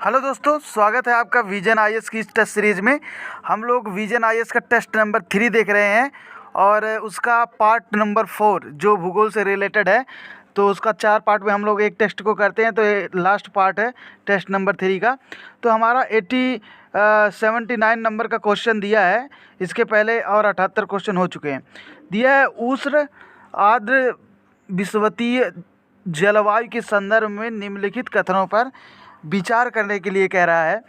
Hello दोस्तों, स्वागत है आपका विजन आईएएस की इस टेस्ट सीरीज़ में। हम लोग विजन आईएएस का टेस्ट नंबर 3 देख रहे हैं और उसका पार्ट नंबर 4 जो भूगोल से रिलेटेड है। तो उसका 4 पार्ट में हम लोग एक टेस्ट को करते हैं, तो ये लास्ट पार्ट है टेस्ट नंबर 3 का। तो हमारा 79 नंबर का क्वेश्चन दिया है। इसके पहले और 78 क्वेश्चन हो चुके हैं। दिया है उष्ण आर्द्र विषुवतीय जलवायु के संदर्भ में निम्नलिखित कथनों पर विचार करने के लिए कह रहा है।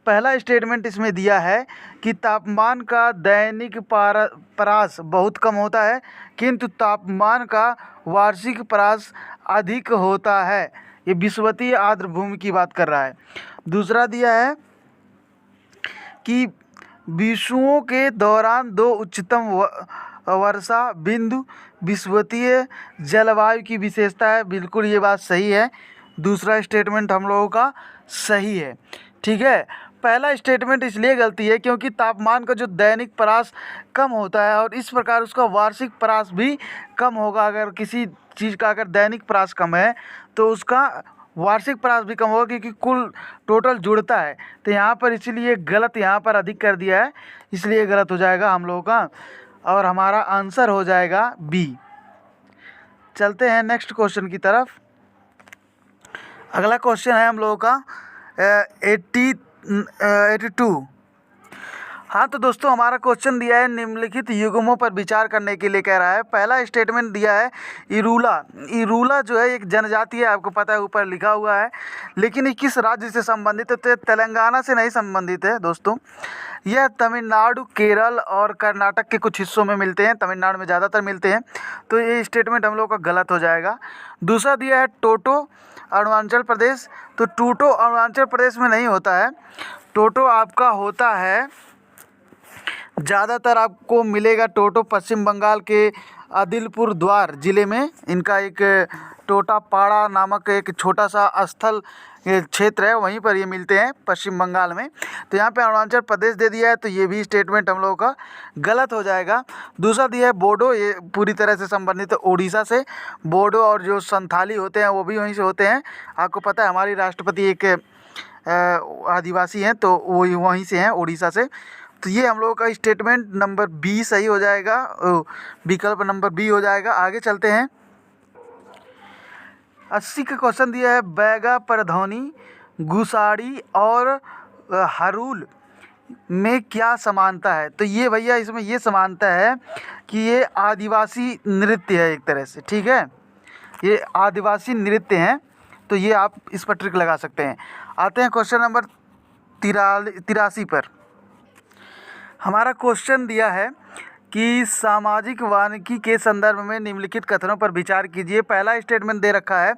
पहला स्टेटमेंट इसमें दिया है कि तापमान का दैनिक परास बहुत कम होता है, किंतु तापमान का वार्षिक परास अधिक होता है। ये विषुवतीय आर्द्र भूमि की बात कर रहा है। दूसरा दिया है कि विषुवों के दौरान दो उच्चतम वर्षा बिंदु विषुवतीय जलवायु की विशेषता है। बिल्कुल ये बात सही है। दूसरा स्टेटमेंट हम लोगों का सही है। ठीक है, पहला स्टेटमेंट इसलिए गलती है क्योंकि तापमान का जो दैनिक परास कम होता है और इस प्रकार उसका वार्षिक परास भी कम होगा। अगर किसी चीज़ का अगर दैनिक परास कम है तो उसका वार्षिक परास भी कम होगा, क्योंकि कुल टोटल जुड़ता है। तो यहाँ पर इसीलिए गलत यहाँ पर अधिक कर दिया है, इसलिए गलत हो जाएगा हम लोगों का और हमारा आंसर हो जाएगा बी। चलते हैं नेक्स्ट क्वेश्चन की तरफ। अगला क्वेश्चन है हम लोगों का 82। हाँ तो दोस्तों, हमारा क्वेश्चन दिया है निम्नलिखित युग्मों पर विचार करने के लिए कह रहा है। पहला स्टेटमेंट दिया है इरूला। इरूला जो है एक जनजाति है, आपको पता है, ऊपर लिखा हुआ है। लेकिन ये किस राज्य से संबंधित है? तो तेलंगाना से नहीं संबंधित है दोस्तों। यह तमिलनाडु, केरल और कर्नाटक के कुछ हिस्सों में मिलते हैं। तमिलनाडु में ज़्यादातर मिलते हैं, तो ये स्टेटमेंट हम लोग का गलत हो जाएगा। दूसरा दिया है टोटो, अरुणाचल प्रदेश। तो टोटो अरुणाचल प्रदेश में नहीं होता है। टोटो आपका होता है, ज़्यादातर आपको मिलेगा टोटो पश्चिम बंगाल के अदिलपुर द्वार ज़िले में। इनका एक टोटापाड़ा नामक एक छोटा सा स्थल क्षेत्र है, वहीं पर ये मिलते हैं पश्चिम बंगाल में। तो यहाँ पे अरुणाचल प्रदेश दे दिया है, तो ये भी स्टेटमेंट हम लोगों का गलत हो जाएगा। दूसरा दिया है बोडो, ये पूरी तरह से संबंधित है उड़ीसा से। बोडो और जो संथाली होते हैं वो भी वहीं से होते हैं। आपको पता है हमारी राष्ट्रपति एक आदिवासी हैं, तो वो वहीं से हैं, उड़ीसा से। तो ये हम लोगों का स्टेटमेंट नंबर बी सही हो जाएगा, विकल्प नंबर बी हो जाएगा। आगे चलते हैं। 80 का क्वेश्चन दिया है बैगा, परधौनी, गुसाड़ी और हरूल में क्या समानता है? तो ये भैया इसमें ये समानता है कि ये आदिवासी नृत्य है एक तरह से। ठीक है, ये आदिवासी नृत्य हैं, तो ये आप इस पर ट्रिक लगा सकते हैं। आते हैं क्वेश्चन नंबर 83 पर। हमारा क्वेश्चन दिया है कि सामाजिक वानिकी के संदर्भ में निम्नलिखित कथनों पर विचार कीजिए। पहला स्टेटमेंट दे रखा है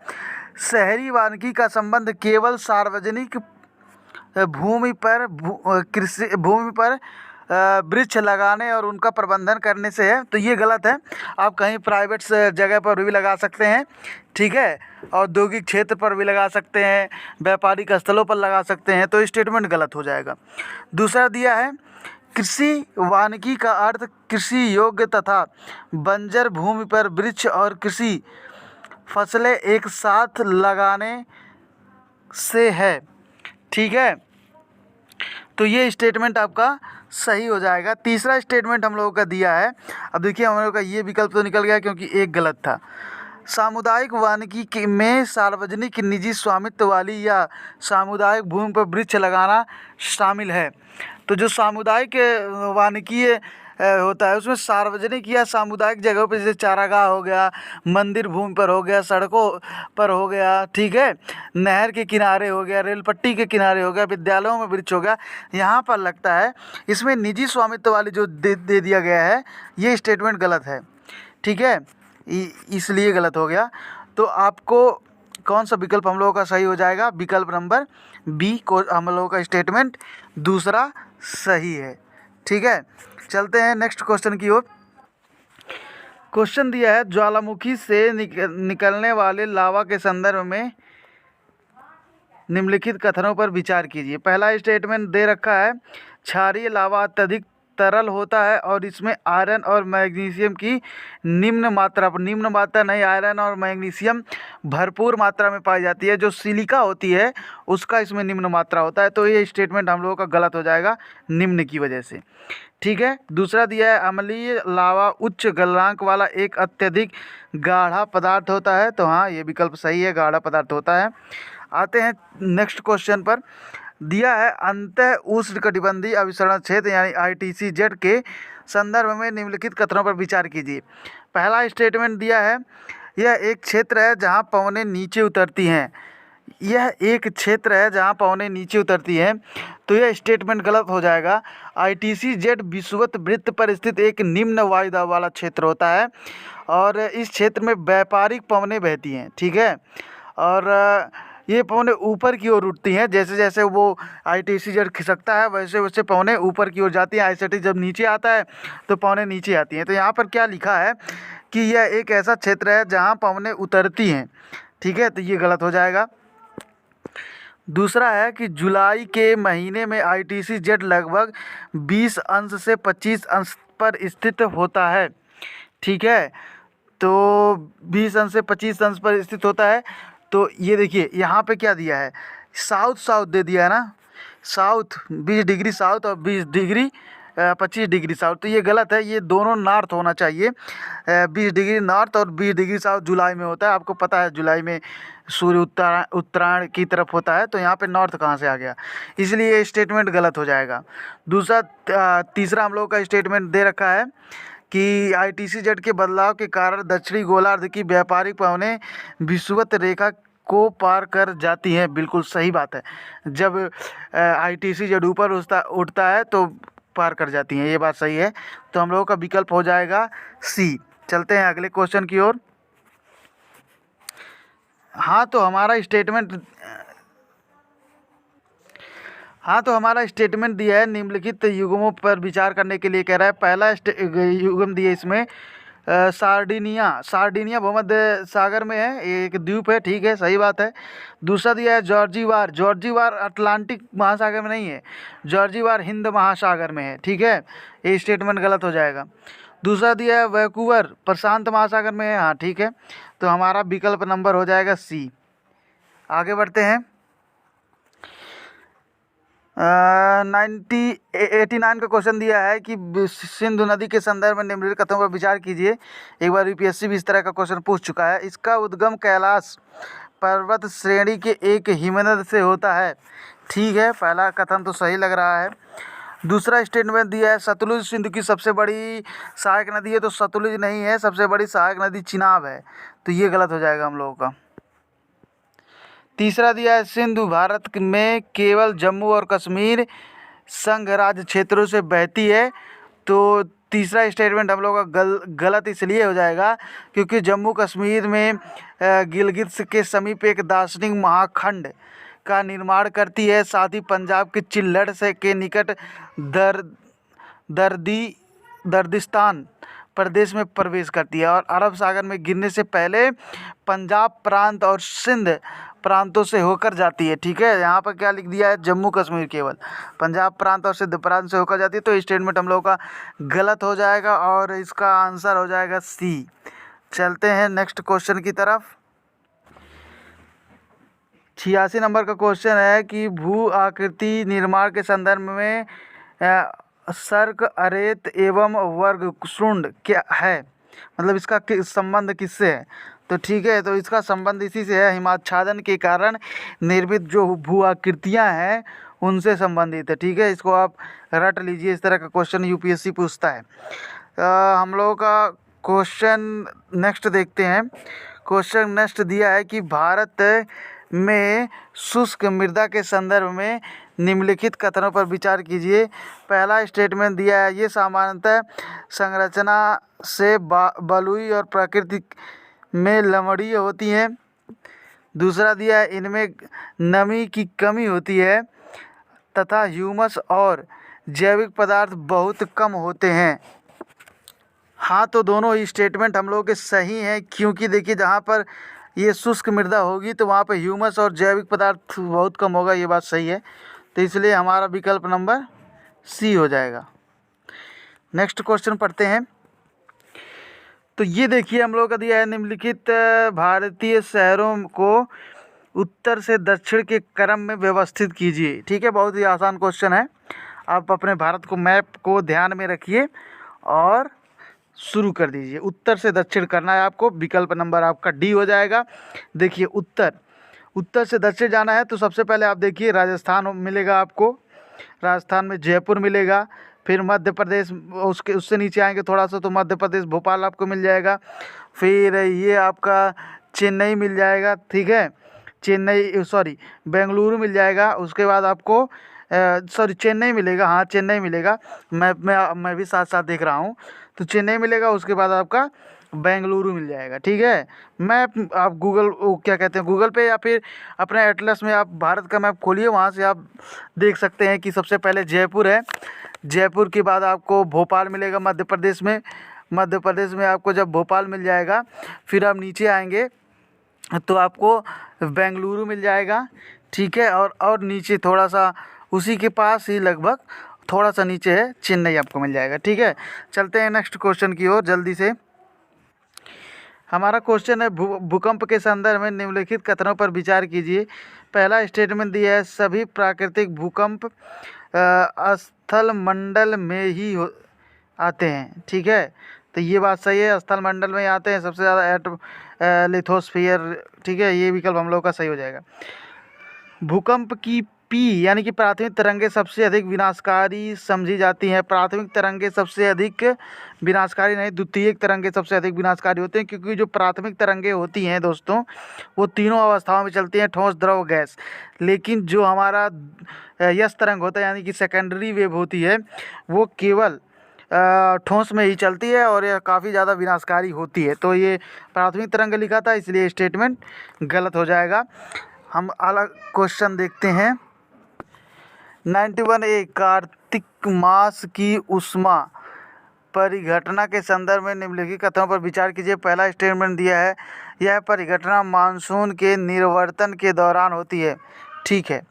शहरी वानिकी का संबंध केवल सार्वजनिक भूमि पर वृक्ष लगाने और उनका प्रबंधन करने से है। तो ये गलत है। आप कहीं प्राइवेट जगह पर भी लगा सकते हैं, ठीक है, औद्योगिक क्षेत्र पर भी लगा सकते हैं, व्यापारिक स्थलों पर लगा सकते हैं। तो स्टेटमेंट गलत हो जाएगा। दूसरा दिया है कृषि वानिकी का अर्थ कृषि योग्य तथा बंजर भूमि पर वृक्ष और कृषि फसलें एक साथ लगाने से है। ठीक है, तो ये स्टेटमेंट आपका सही हो जाएगा। तीसरा स्टेटमेंट हम लोगों का दिया है, अब देखिए हम लोगों का ये विकल्प तो निकल गया क्योंकि एक गलत था। सामुदायिक वानिकी में सार्वजनिक निजी स्वामित्व वाली या सामुदायिक भूमि पर वृक्ष लगाना शामिल है। तो जो सामुदायिक वानिकी होता है उसमें सार्वजनिक या सामुदायिक जगहों पर, जैसे चारागाह हो गया, मंदिर भूमि पर हो गया, सड़कों पर हो गया, ठीक है, नहर के किनारे हो गया, रेल पट्टी के किनारे हो गया, विद्यालयों में वृक्ष हो गया, यहाँ पर लगता है। इसमें निजी स्वामित्व वाली जो दे दिया गया है, ये स्टेटमेंट गलत है। ठीक है, इसलिए गलत हो गया। तो आपको कौन सा विकल्प हम लोगों का सही हो जाएगा? विकल्प नंबर बी को हम लोगों का स्टेटमेंट दूसरा सही है। ठीक है, चलते हैं नेक्स्ट क्वेश्चन की ओर। क्वेश्चन दिया है ज्वालामुखी से निकलने वाले लावा के संदर्भ में निम्नलिखित कथनों पर विचार कीजिए। पहला स्टेटमेंट दे रखा है क्षारीय लावा अत्यधिक तरल होता है और इसमें आयरन और मैग्नीशियम की निम्न मात्रा नहीं, आयरन और मैग्नीशियम भरपूर मात्रा में पाई जाती है। जो सिलिका होती है उसका इसमें निम्न मात्रा होता है। तो ये स्टेटमेंट हम लोगों का गलत हो जाएगा निम्न की वजह से। ठीक है, दूसरा दिया है अम्लीय लावा उच्च गलनांक वाला एक अत्यधिक गाढ़ा पदार्थ होता है। तो हाँ, ये विकल्प सही है, गाढ़ा पदार्थ होता है। आते हैं नेक्स्ट क्वेश्चन पर। दिया है अंतः उष्णकटिबंधीय अभिसरण क्षेत्र यानी ITCZ के संदर्भ में निम्नलिखित कथनों पर विचार कीजिए। पहला स्टेटमेंट दिया है यह एक क्षेत्र है जहाँ पवनें नीचे उतरती हैं। यह एक क्षेत्र है जहाँ पवनें नीचे उतरती हैं, तो यह स्टेटमेंट गलत हो जाएगा। ITCZ विषुवत वृत्त पर स्थित एक निम्न वायुदाब वाला क्षेत्र होता है और इस क्षेत्र में व्यापारिक पवनें बहती हैं। ठीक है, और ये पवनें ऊपर की ओर उठती हैं। जैसे जैसे वो ITCZ खिसकता है वैसे वैसे पवनें ऊपर की ओर जाती हैं। ICT जब नीचे आता है तो पवनें नीचे आती हैं। तो यहाँ पर क्या लिखा है कि यह एक ऐसा क्षेत्र है जहाँ पवनें उतरती हैं। ठीक है, तो ये गलत हो जाएगा। दूसरा है कि जुलाई के महीने में ITCZ लगभग 20 अंश से 25 अंश पर स्थित होता है। ठीक है, तो 20 अंश से 25 अंश पर स्थित होता है। तो ये देखिए यहाँ पे क्या दिया है, साउथ दे दिया है ना, साउथ 20 डिग्री साउथ और 25 डिग्री साउथ। तो ये गलत है, ये दोनों नॉर्थ होना चाहिए। 20 डिग्री नॉर्थ और 20 डिग्री साउथ जुलाई में होता है। आपको पता है जुलाई में सूर्य उत्तरायण की तरफ होता है, तो यहाँ पे नॉर्थ कहाँ से आ गया, इसलिए ये स्टेटमेंट गलत हो जाएगा। तीसरा हम लोगों का स्टेटमेंट दे रखा है कि ITCZ के बदलाव के कारण दक्षिणी गोलार्ध की व्यापारिक पवनें विषुवत रेखा को पार कर जाती हैं। बिल्कुल सही बात है, जब ITCZ ऊपर उठता है तो पार कर जाती हैं, ये बात सही है। तो हम लोगों का विकल्प हो जाएगा C। चलते हैं अगले क्वेश्चन की ओर। हाँ तो हमारा स्टेटमेंट दिया है निम्नलिखित युग्मों पर विचार करने के लिए कह रहा है। पहला युग्म दिया इसमें सार्डिनिया भूमध्य सागर में है, एक द्वीप है। ठीक है, सही बात है। दूसरा दिया है जॉर्जीवार अटलांटिक महासागर में नहीं है, जॉर्जीवार हिंद महासागर में है। ठीक है, ये स्टेटमेंट गलत हो जाएगा। दूसरा दिया है वैंकूवर प्रशांत महासागर में है। हाँ ठीक है, तो हमारा विकल्प नंबर हो जाएगा C। आगे बढ़ते हैं। 89 का क्वेश्चन दिया है कि सिंधु नदी के संदर्भ में निम्नलिखित कथनों पर विचार कीजिए। एक बार UPSC भी इस तरह का क्वेश्चन पूछ चुका है। इसका उद्गम कैलाश पर्वत श्रेणी के एक हिमनद से होता है। ठीक है, पहला कथन तो सही लग रहा है। दूसरा स्टेटमेंट दिया है सतलुज सिंधु की सबसे बड़ी सहायक नदी है, तो सतलुज नहीं है, सबसे बड़ी सहायक नदी चिनाब है। तो ये गलत हो जाएगा हम लोगों का। तीसरा दिया है सिंधु भारत में केवल जम्मू और कश्मीर संघ राज्य क्षेत्रों से बहती है। तो तीसरा स्टेटमेंट हम लोग का गलत इसलिए हो जाएगा क्योंकि जम्मू कश्मीर में गिलगित के समीप एक दार्शनिक महाखंड का निर्माण करती है। साथ ही पंजाब के चिल्लड़ से के निकट दर्दिस्तान प्रदेश में प्रवेश करती है और अरब सागर में गिरने से पहले पंजाब प्रांत और सिंध प्रांतों से होकर जाती है। ठीक है, यहाँ पर क्या लिख दिया है, जम्मू कश्मीर केवल पंजाब प्रांत और सिंध प्रांत से होकर जाती है। तो स्टेटमेंट हम लोगों का गलत हो जाएगा और इसका आंसर हो जाएगा C। चलते हैं नेक्स्ट क्वेश्चन की तरफ। 86 नंबर का क्वेश्चन है कि भू आकृति निर्माण के संदर्भ में सर्क अरेत एवं वर्ग शुंड क्या है, मतलब इसका संबंध किससे है। तो ठीक है, तो इसका संबंध इसी से है, हिमाच्छादन के कारण निर्मित जो भू आकृतियाँ हैं उनसे संबंधित है। ठीक है, इसको आप रट लीजिए, इस तरह का क्वेश्चन UPSC पूछता है। हम लोगों का क्वेश्चन नेक्स्ट देखते हैं। क्वेश्चन नेक्स्ट दिया है कि भारत में शुष्क मृदा के संदर्भ में निम्नलिखित कथनों पर विचार कीजिए। पहला स्टेटमेंट दिया है ये सामान्यतः संरचना से बलुई और प्रकृति में लवणीय होती हैं। दूसरा दिया है इनमें नमी की कमी होती है तथा ह्यूमस और जैविक पदार्थ बहुत कम होते हैं। हाँ, तो दोनों ही स्टेटमेंट हम लोगों के सही हैं, क्योंकि देखिए जहाँ पर ये शुष्क मृदा होगी तो वहाँ पर ह्यूमस और जैविक पदार्थ बहुत कम होगा, ये बात सही है। तो इसलिए हमारा विकल्प नंबर C हो जाएगा। नेक्स्ट क्वेश्चन पढ़ते हैं। तो ये देखिए हम लोग का दिया है, निम्नलिखित भारतीय शहरों को उत्तर से दक्षिण के क्रम में व्यवस्थित कीजिए। ठीक है, बहुत ही आसान क्वेश्चन है। आप अपने भारत को मैप को ध्यान में रखिए और शुरू कर दीजिए। उत्तर से दक्षिण करना है आपको। विकल्प नंबर आपका डी हो जाएगा। देखिए उत्तर से दक्षिण जाना है तो सबसे पहले आप देखिए राजस्थान मिलेगा आपको। राजस्थान में जयपुर मिलेगा। फिर मध्य प्रदेश, उससे नीचे आएंगे थोड़ा सा तो मध्य प्रदेश भोपाल आपको मिल जाएगा। फिर ये आपका चेन्नई मिल जाएगा। ठीक है, बेंगलुरु मिल जाएगा। उसके बाद आपको चेन्नई मिलेगा। हाँ, चेन्नई मिलेगा। मैं भी साथ साथ देख रहा हूँ। तो चेन्नई मिलेगा, उसके बाद आपका बेंगलुरु मिल जाएगा। ठीक है, मैप आप क्या कहते हैं, गूगल पे या फिर अपने एटलस में आप भारत का मैप खोलिए, वहाँ से आप देख सकते हैं कि सबसे पहले जयपुर है। जयपुर के बाद आपको भोपाल मिलेगा मध्य प्रदेश में। मध्य प्रदेश में आपको जब भोपाल मिल जाएगा, फिर आप नीचे आएंगे तो आपको बेंगलुरु मिल जाएगा। ठीक है, और नीचे थोड़ा सा उसी के पास ही लगभग थोड़ा सा नीचे है चेन्नई आपको मिल जाएगा। ठीक है, चलते हैं नेक्स्ट क्वेश्चन की ओर जल्दी से। हमारा क्वेश्चन है भूकंप के संदर्भ में निम्नलिखित कथनों पर विचार कीजिए। पहला स्टेटमेंट दिया है, सभी प्राकृतिक भूकंप स्थल मंडल में ही आते हैं। ठीक है, तो ये बात सही है, स्थल मंडल में ही आते हैं सबसे ज़्यादा लिथोस्फीयर। ठीक है, ये विकल्प हम लोग का सही हो जाएगा। भूकंप की पी यानी कि प्राथमिक तरंगें सबसे अधिक विनाशकारी समझी जाती हैं। प्राथमिक तरंगें सबसे अधिक विनाशकारी नहीं, द्वितीयक तरंगें सबसे अधिक विनाशकारी होते हैं, क्योंकि जो प्राथमिक तरंगें होती हैं दोस्तों, वो तीनों अवस्थाओं में चलती हैं, ठोस, द्रव, गैस। लेकिन जो हमारा यस तरंग होता है यानी कि सेकेंडरी वेव होती है, वो केवल ठोस में ही चलती है और यह काफ़ी ज़्यादा विनाशकारी होती है। तो ये प्राथमिक तरंग लिखा था, इसलिए स्टेटमेंट गलत हो जाएगा। हम अलग क्वेश्चन देखते हैं। 91A, कार्तिक मास की उष्मा परिघटना के संदर्भ में निम्नलिखित कथनों पर विचार कीजिए। पहला स्टेटमेंट दिया है, यह परिघटना मानसून के निर्वर्तन के दौरान होती है। ठीक है।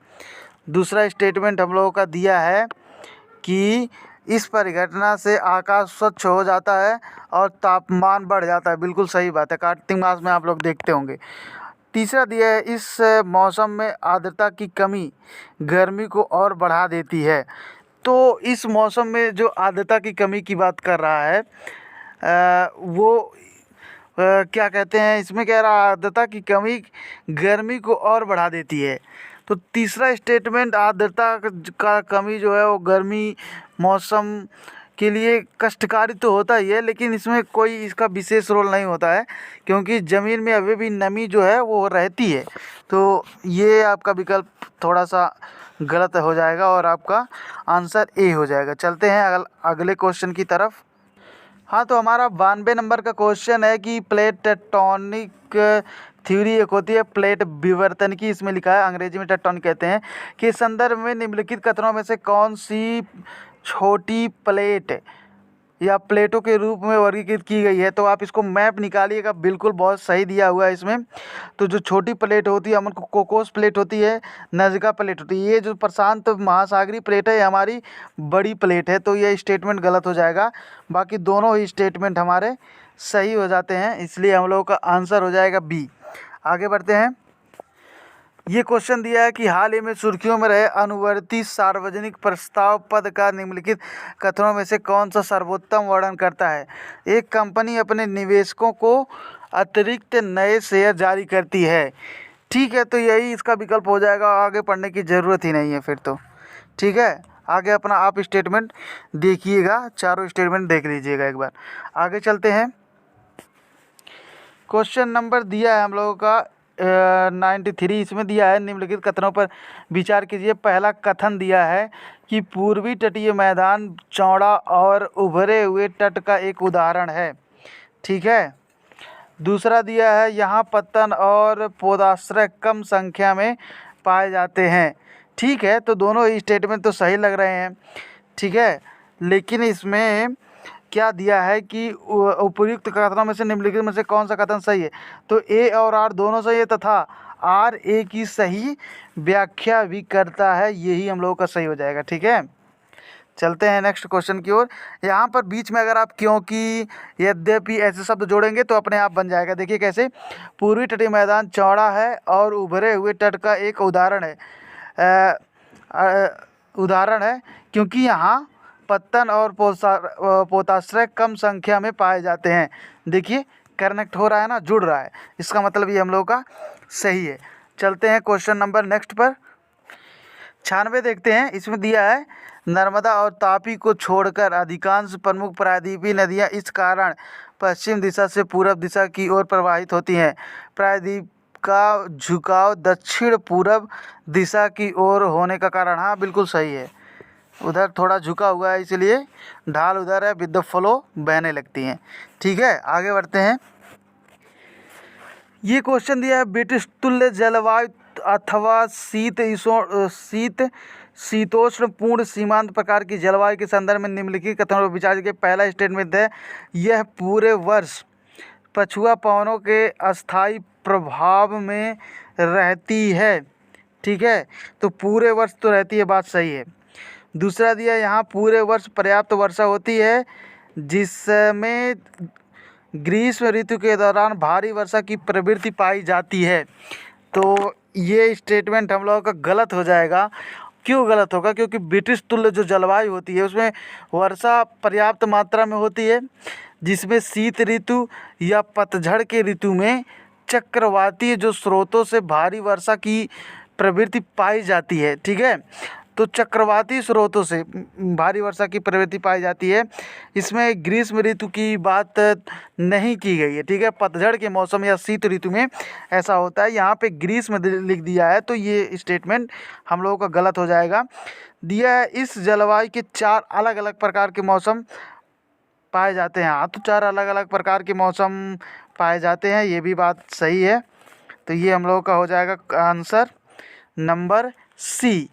दूसरा स्टेटमेंट हम लोगों का दिया है कि इस परिघटना से आकाश स्वच्छ हो जाता है और तापमान बढ़ जाता है। बिल्कुल सही बात है, कार्तिक मास में आप लोग देखते होंगे। तीसरा दिया है, इस मौसम में आर्द्रता की कमी गर्मी को और बढ़ा देती है। तो इस मौसम में जो आर्द्रता की कमी की बात कर रहा है वो क्या कहते हैं, इसमें कह रहा है आर्द्रता की कमी गर्मी को और बढ़ा देती है। तो तीसरा स्टेटमेंट, आर्द्रता का कमी जो है वो गर्मी मौसम के लिए कष्टकारी तो होता ही है, लेकिन इसमें कोई इसका विशेष रोल नहीं होता है, क्योंकि ज़मीन में अभी भी नमी जो है वो रहती है। तो ये आपका विकल्प थोड़ा सा गलत हो जाएगा और आपका आंसर ए हो जाएगा। चलते हैं अगले क्वेश्चन की तरफ। हाँ, तो हमारा 92 नंबर का क्वेश्चन है कि प्लेट टेक्टोनिक थ्योरी एक होती है प्लेट विवर्तन की, इसमें लिखा है, अंग्रेजी में टेक्टोनिक कहते हैं, कि संदर्भ में निम्नलिखित कथनों में से कौन सी छोटी प्लेट या प्लेटों के रूप में वर्गीकृत की गई है। तो आप इसको मैप निकालिएगा, बिल्कुल बहुत सही दिया हुआ है इसमें। तो जो छोटी प्लेट होती है हमको कोकोस प्लेट होती है, नज़का प्लेट होती है। ये जो प्रशांत महासागरीय प्लेट है, ये हमारी बड़ी प्लेट है। तो ये स्टेटमेंट गलत हो जाएगा। बाकी दोनों ही स्टेटमेंट हमारे सही हो जाते हैं, इसलिए हम लोगों का आंसर हो जाएगा बी। आगे बढ़ते हैं। ये क्वेश्चन दिया है कि हाल ही में सुर्खियों में रहे अनुवर्ती सार्वजनिक प्रस्ताव पद का निम्नलिखित कथनों में से कौन सा सर्वोत्तम वर्णन करता है। एक कंपनी अपने निवेशकों को अतिरिक्त नए शेयर जारी करती है। ठीक है, तो यही इसका विकल्प हो जाएगा, आगे पढ़ने की ज़रूरत ही नहीं है फिर तो। ठीक है, आगे अपना आप स्टेटमेंट देखिएगा, चारों स्टेटमेंट देख लीजिएगा एक बार। आगे चलते हैं। क्वेश्चन नंबर दिया है हम लोगों का 93, इसमें दिया है, निम्नलिखित कथनों पर विचार कीजिए। पहला कथन दिया है कि पूर्वी तटीय मैदान चौड़ा और उभरे हुए तट का एक उदाहरण है। ठीक है। दूसरा दिया है, यहाँ पत्तन और पौधाश्रय कम संख्या में पाए जाते हैं। ठीक है, तो दोनों ही स्टेटमेंट तो सही लग रहे हैं। ठीक है, लेकिन इसमें क्या दिया है कि उपयुक्त कथनों में से निम्नलिखित में से कौन सा कथन सही है। तो ए और आर दोनों सही है तथा आर ए की सही व्याख्या भी करता है, यही हम लोगों का सही हो जाएगा। ठीक है, चलते हैं नेक्स्ट क्वेश्चन की ओर। यहाँ पर बीच में अगर आप क्योंकि, यद्यपि ऐसे शब्द जोड़ेंगे तो अपने आप बन जाएगा। देखिए कैसे, पूर्वी तटीय मैदान चौड़ा है और उभरे हुए तट का एक उदाहरण है। उदाहरण है क्योंकि यहाँ पत्तन और पोताश्रय कम संख्या में पाए जाते हैं। देखिए कनेक्ट हो रहा है ना, जुड़ रहा है, इसका मतलब ये हम लोग का सही है। चलते हैं क्वेश्चन नंबर नेक्स्ट पर 96 देखते हैं। इसमें दिया है नर्मदा और तापी को छोड़कर अधिकांश प्रमुख प्रायद्वीपीय नदियाँ इस कारण पश्चिम दिशा से पूर्व दिशा की ओर प्रवाहित होती हैं। प्रायद्वीप का झुकाव दक्षिण पूर्व दिशा की ओर होने का कारण, हाँ बिल्कुल सही है, उधर थोड़ा झुका हुआ है इसलिए ढाल उधर है, विद द फ्लो बहने लगती हैं। ठीक है, आगे बढ़ते हैं। ये क्वेश्चन दिया है ब्रिटिश तुल्य जलवायु अथवा शीतोष्ण पूर्ण सीमांत प्रकार की जलवायु के संदर्भ में निम्नलिखित कथनों पर विचार कीजिए। पहला स्टेटमेंट है, यह पूरे वर्ष पछुआ पवनों के अस्थायी प्रभाव में रहती है। ठीक है, तो पूरे वर्ष तो रहती है, बात सही है। दूसरा दिया, यहाँ पूरे वर्ष पर्याप्त वर्षा होती है जिसमें ग्रीष्म ऋतु के दौरान भारी वर्षा की प्रवृत्ति पाई जाती है। तो ये स्टेटमेंट हम लोगों का गलत हो जाएगा। क्यों गलत होगा? क्योंकि ब्रिटिश तुल्य जो जलवायु होती है उसमें वर्षा पर्याप्त मात्रा में होती है, जिसमें शीत ऋतु या पतझड़ के ऋतु में चक्रवातीय जो स्रोतों से भारी वर्षा की प्रवृत्ति पाई जाती है। ठीक है, तो चक्रवाती स्रोतों से भारी वर्षा की प्रवृत्ति पाई जाती है। इसमें ग्रीष्म ऋतु की बात नहीं की गई है। ठीक है, पतझड़ के मौसम या शीत ऋतु में ऐसा होता है। यहाँ पे ग्रीष्म लिख दिया है तो ये स्टेटमेंट हम लोगों का गलत हो जाएगा। दिया है इस जलवायु के 4 अलग अलग प्रकार के मौसम पाए जाते हैं। हाँ, तो 4 अलग अलग प्रकार के मौसम पाए जाते हैं, ये भी बात सही है। तो ये हम लोगों का हो जाएगा आंसर नंबर सी।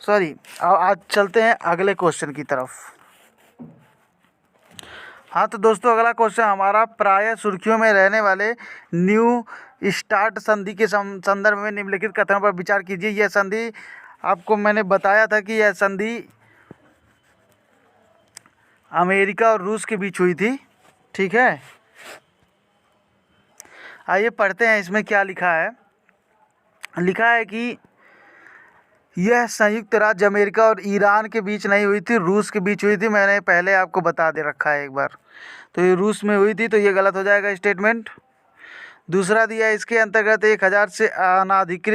सॉरी, आज चलते हैं अगले क्वेश्चन की तरफ। हाँ तो दोस्तों, अगला क्वेश्चन हमारा प्रायः सुर्खियों में रहने वाले न्यू स्टार्ट संधि के संदर्भ में निम्नलिखित कथनों पर विचार कीजिए। यह संधि आपको मैंने बताया था कि यह संधि अमेरिका और रूस के बीच हुई थी। ठीक है, आइए पढ़ते हैं इसमें क्या लिखा है। लिखा है कि यह संयुक्त राज्य अमेरिका और ईरान के बीच नहीं हुई थी, रूस के बीच हुई थी। मैंने पहले आपको बता दे रखा है एक बार। तो ये रूस में हुई थी, तो ये गलत हो जाएगा स्टेटमेंट। दूसरा दिया, इसके अंतर्गत 1000 से अनधिक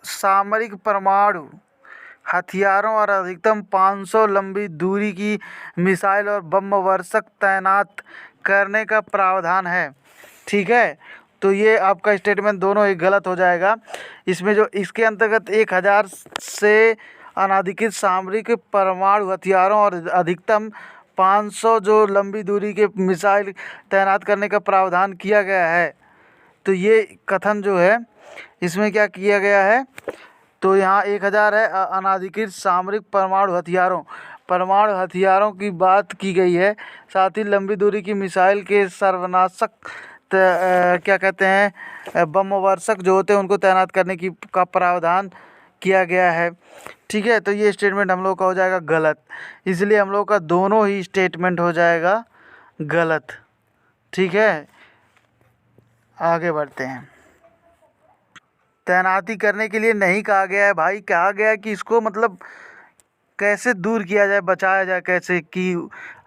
सामरिक परमाणु हथियारों और अधिकतम 500 लंबी दूरी की मिसाइल और बम वर्षक तैनात करने का प्रावधान है। ठीक है, तो ये आपका स्टेटमेंट दोनों ही गलत हो जाएगा। इसमें जो इसके अंतर्गत 1000 से अनाधिकृत सामरिक परमाणु हथियारों और अधिकतम 500 जो लंबी दूरी के मिसाइल तैनात करने का प्रावधान किया गया है, तो ये कथन जो है इसमें क्या किया गया है, तो यहाँ 1000 है अनाधिकृत सामरिक परमाणु हथियारों की बात की गई है। साथ ही लंबी दूरी की मिसाइल के सर्वनाशक क्या कहते हैं, बम वर्षक जो होते हैं उनको तैनात करने का प्रावधान किया गया है। ठीक है, तो ये स्टेटमेंट हम लोग का हो जाएगा गलत, इसलिए हम लोग का दोनों ही स्टेटमेंट हो जाएगा गलत। ठीक है, आगे बढ़ते हैं। तैनाती करने के लिए नहीं कहा गया है भाई, कहा गया है कि इसको मतलब कैसे दूर किया जाए, बचाया जाए, कैसे कि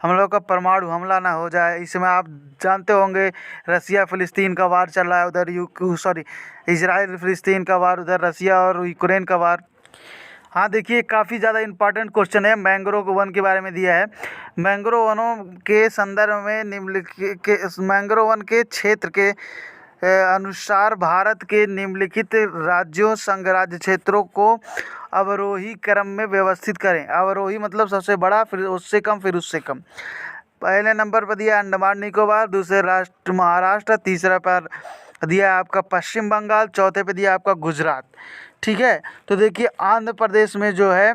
हम लोग का परमाणु हमला ना हो जाए। इसमें आप जानते होंगे रसिया फ़िलिस्तीन का वार चल रहा है, उधर इजराइल फ़िलिस्तीन का वार, उधर रसिया और यूक्रेन का वार। हाँ देखिए, काफ़ी ज़्यादा इंपॉर्टेंट क्वेश्चन है। मैंग्रोव वन के बारे में दिया है। मैंग्रोव वनों के संदर्भ में निम्नलिखित मैंग्रोव वन के क्षेत्र के अनुसार भारत के निम्नलिखित राज्यों संघ राज्य क्षेत्रों को अवरोही क्रम में व्यवस्थित करें। अवरोही मतलब सबसे बड़ा, फिर उससे कम, फिर उससे कम। पहले नंबर पर दिया अंडमान निकोबार, दूसरे राष्ट्र महाराष्ट्र, तीसरा पर दिया आपका पश्चिम बंगाल, चौथे पे दिया आपका गुजरात। ठीक है, तो देखिए आंध्र प्रदेश में जो है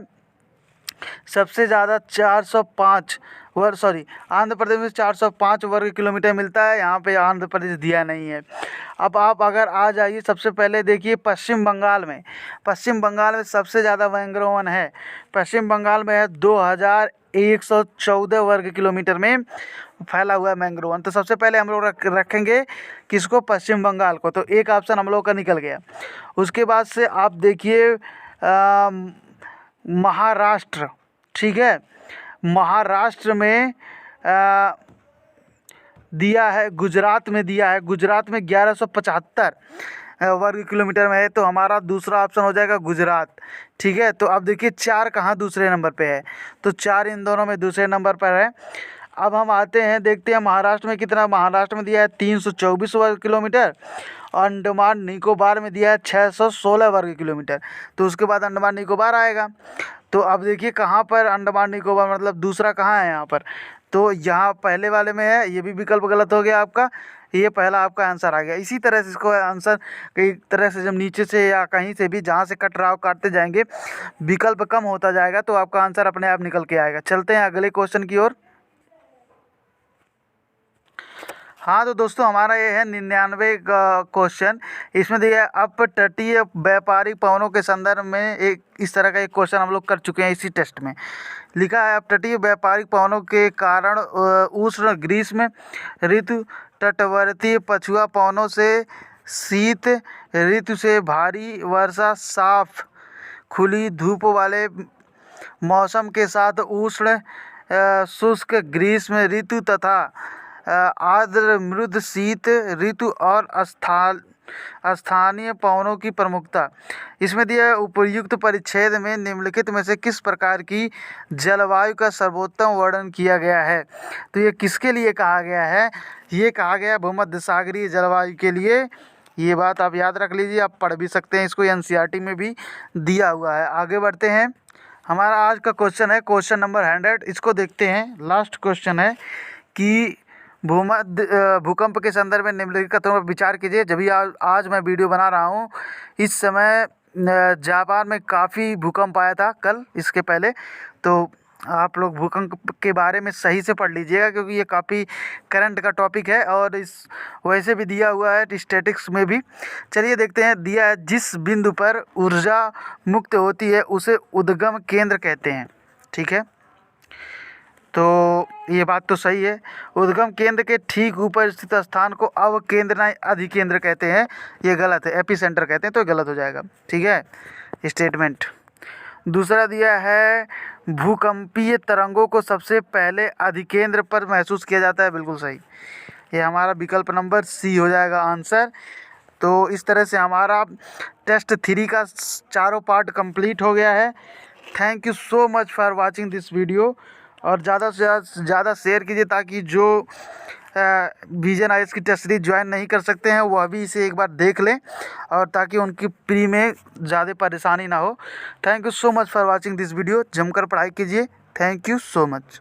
सबसे ज़्यादा 405 आंध्र प्रदेश में 405 वर्ग किलोमीटर मिलता है। यहाँ पे आंध्र प्रदेश दिया नहीं है। अब आप अगर आ जाइए, सबसे पहले देखिए पश्चिम बंगाल में सबसे ज़्यादा मैंग्रोव वन है। पश्चिम बंगाल में है 2114 वर्ग किलोमीटर में फैला हुआ है मैंग्रोव वन। तो सबसे पहले हम लोग रखेंगे किसको, पश्चिम बंगाल को। तो एक ऑप्शन हम लोग का निकल गया। उसके बाद से आप देखिए महाराष्ट्र, ठीक है, महाराष्ट्र में दिया है, गुजरात में दिया है। गुजरात में 1175 वर्ग किलोमीटर में है। तो हमारा दूसरा ऑप्शन हो जाएगा गुजरात, ठीक है। तो अब देखिए 4 कहाँ दूसरे नंबर पे है, तो 4 इन दोनों में दूसरे नंबर पर है। अब हम आते हैं, देखते हैं महाराष्ट्र में कितना। महाराष्ट्र में दिया है 324 वर्ग किलोमीटर। अंडमान निकोबार में दिया है 616 वर्ग किलोमीटर। तो उसके बाद अंडमान निकोबार आएगा। तो अब देखिए कहाँ पर अंडमान निकोबार, मतलब दूसरा कहाँ है यहाँ पर। तो यहाँ पहले वाले में है, ये भी विकल्प गलत हो गया आपका, ये पहला आपका आंसर आ गया। इसी तरह से इसको आंसर कई तरह से जब नीचे से या कहीं से भी जहाँ से कट रहा हो काटते जाएंगे, विकल्प कम होता जाएगा, तो आपका आंसर अपने आप निकल के आएगा। चलते हैं अगले क्वेश्चन की ओर। हाँ तो दोस्तों हमारा ये है 99 का क्वेश्चन। इसमें दिया है अपतटीय व्यापारिक पवनों के संदर्भ में एक इस तरह का एक क्वेश्चन हम लोग कर चुके हैं इसी टेस्ट में। लिखा है अपतटीय व्यापारिक पवनों के कारण उष्ण ग्रीष्म ऋतु, तटवर्ती पछुआ पवनों से शीत ऋतु से भारी वर्षा, साफ खुली धूप वाले मौसम के साथ उष्ण शुष्क ग्रीष्म ऋतु तथा आर्द्र मृद शीत ऋतु और स्थानीय पवनों की प्रमुखता। इसमें दिया उपयुक्त परिच्छेद में निम्नलिखित में से किस प्रकार की जलवायु का सर्वोत्तम वर्णन किया गया है। तो ये किसके लिए कहा गया है, ये कहा गया भूमध्य सागरीय जलवायु के लिए। ये बात आप याद रख लीजिए, आप पढ़ भी सकते हैं इसको, एनसीईआरटी में भी दिया हुआ है। आगे बढ़ते हैं, हमारा आज का क्वेश्चन है क्वेश्चन नंबर 100। इसको देखते हैं। लास्ट क्वेश्चन है कि भूकंप के संदर्भ में निम्नलिखित कथनों पर विचार कीजिए। जब भी आज मैं वीडियो बना रहा हूँ, इस समय जापान में काफ़ी भूकंप आया था कल, इसके पहले। तो आप लोग भूकंप के बारे में सही से पढ़ लीजिएगा, क्योंकि ये काफ़ी करंट का टॉपिक है और इस वैसे भी दिया हुआ है स्टैटिक्स में भी। चलिए देखते हैं। दिया है जिस बिंदु पर ऊर्जा मुक्त होती है उसे उद्गम केंद्र कहते हैं, ठीक है। तो ये बात तो सही है। उद्गम केंद्र के ठीक ऊपर स्थित स्थान को अवकेंद्र ना अधिकेंद्र कहते हैं, ये गलत है। एपी सेंटर कहते हैं, तो गलत हो जाएगा, ठीक है स्टेटमेंट। दूसरा दिया है भूकंपीय तरंगों को सबसे पहले अधिकेंद्र पर महसूस किया जाता है, बिल्कुल सही। ये हमारा विकल्प नंबर सी हो जाएगा आंसर। तो इस तरह से हमारा टेस्ट 3 का चारों पार्ट कंप्लीट हो गया है। Thank you so much for watching this video, और ज़्यादा से ज़्यादा शेयर कीजिए, ताकि जो विजन आईएएस की टेस्ट सीरीज ज्वाइन नहीं कर सकते हैं वो अभी इसे एक बार देख लें, और ताकि उनकी प्री में ज़्यादा परेशानी ना हो। Thank you so much for watching this video. जमकर पढ़ाई कीजिए। Thank you so much.